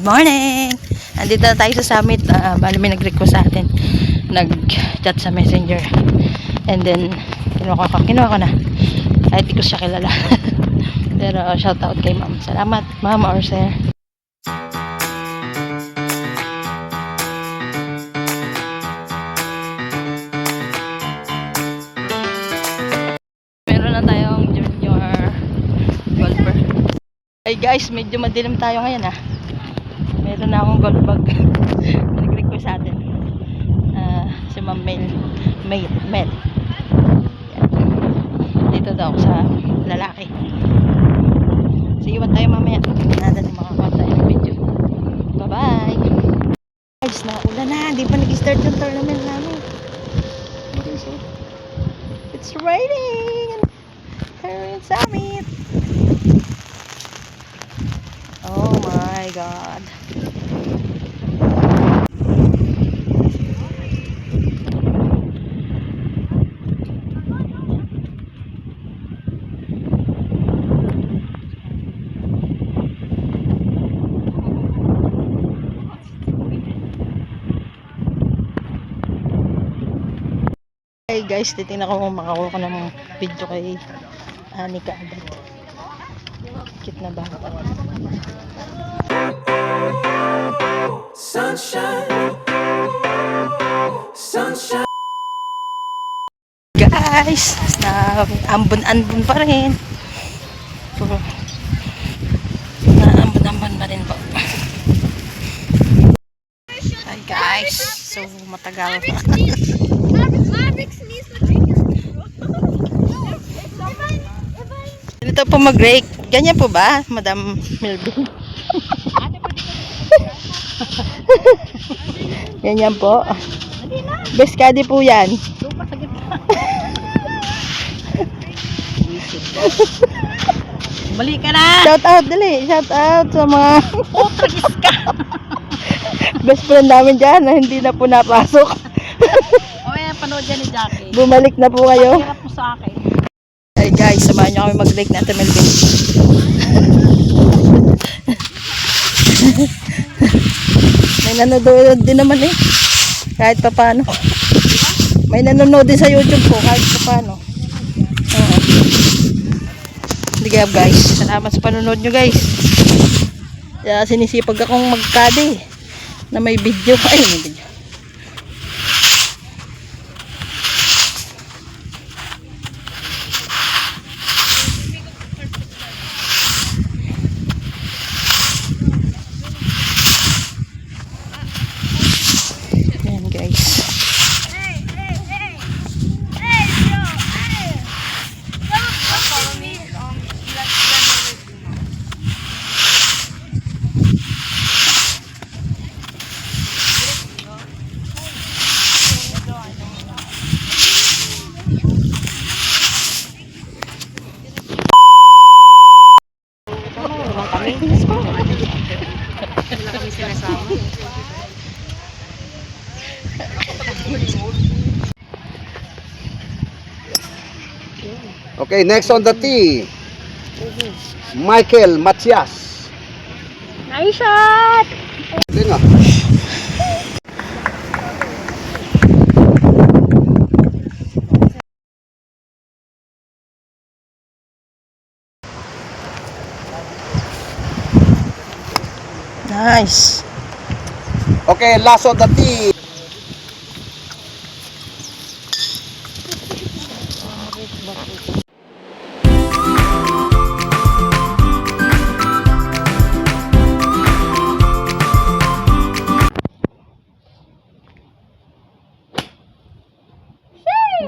Good morning! Andito na tayo sa summit. May nag-request sa atin. Nag-chat sa messenger. And then, kinuha ko na. Kahit di ko siya kilala. Pero shout out kay ma'am. Salamat ma'am or sir. Meron na tayong junior golfer. Ay guys, medyo madilim tayo ngayon Meron na akong golf bag. Nag-request sa atin. Si Ma'am Mel. Dito daw sa lalaki. Sige, iwan tayo mamaya. Nada na makakuha tayo ng video. Bye-bye! Guys, naulan na. Di pa nag-start yung tournament namin. It's raining! Here in Summit! Oh my God! Hey guys, titignan ko kung makakuha ko ng video kay Anika agad. Cute na bata. Sunshine. Guys, ambon-ambon pa rin. Ambon-ambon pa rin po. Hi guys, so matagal. Dito po mag-rake. Ganyan po ba, Madam Melvin? Ganyan po. Beskadi po yan. Balik ka na! Shout out, dali. Shout out sa mga Tragis ka! best friend namin dyan na hindi na po napasok. O yan, panood yan ni Jackie. Bumalik na po kayo. Hirap mo sa akin. Hey guys, samahan nyo kami mag-rake na Ate Melvin. May nanonood din naman kahit pa paano. May nanonood din sa YouTube po kahit pa paano. Sige guys, salamat sa panonood nyo guys. Sinisipag akong magkadi na may video. Ay, may video. Ayan guys. Okay, next on the tee, Michael Matias. Nice shot! Okay nga. Nice. Okay, last on the tee.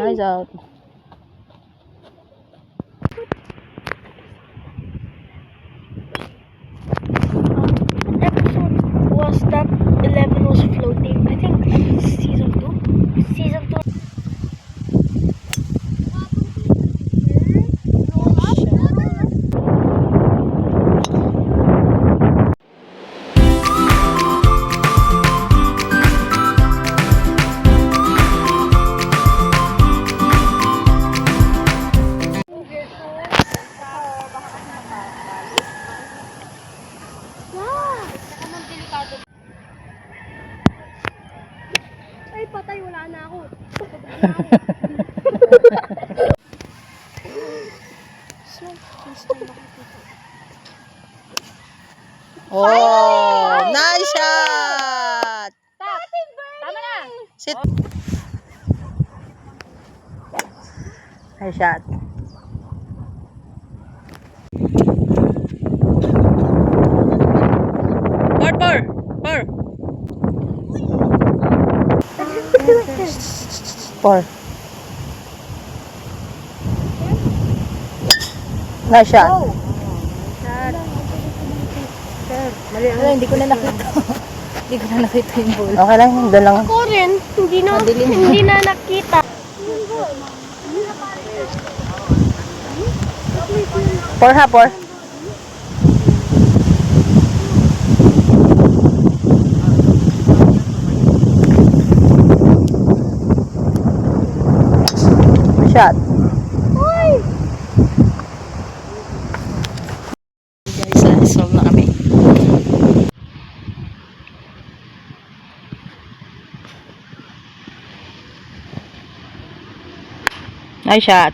Nice out. Episode was that 11 was floating. I think season 2. Season 2. Ay, patay, wala na ako. Oh, nice shot! Tama na. Sit. Nice shot. Four. Four. Nice shot. Hindi ko na nakita. Hindi ko na nakita yung ball. Okay lang, doon lang. Ako rin, hindi na nakita. Four ha, four. Shot. Guys, solve na kami. Nice shot.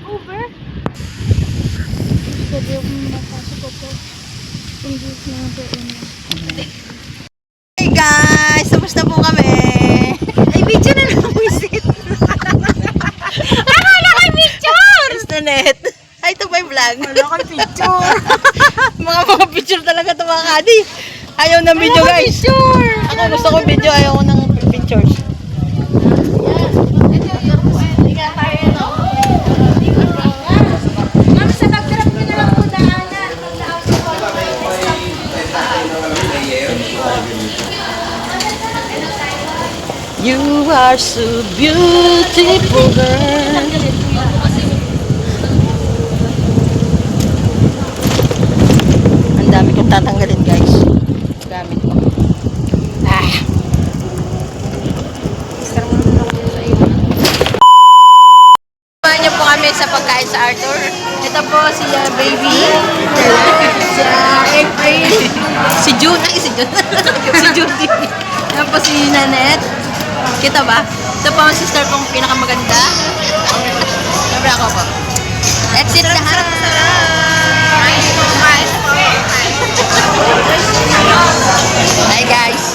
Over? Pwede yung mapasok ko. Hindi na Hey guys, tapos na po kami. Ay, video na lang, wisit. Wala kay picture! Basta net. Ay, ito ba yung vlog? Wala kay picture. mga picture talaga ito mga kadi. Ayaw ng video guys. Ako gusto ko video, ayaw ko ng pictures. You are so beautiful, girl. Ang dami kong tatanggalin, guys. Gamit ko. Samahan niyo po kami sa pagkain sa Arthur. Ito po si Baby. Si April. Si June. Ay, si June. Si Judy. Yan po si Nanette. Kita ba? Ito po ang sister kong pinakamaganda. Siyempre ako po. That's it lahat. Hi guys.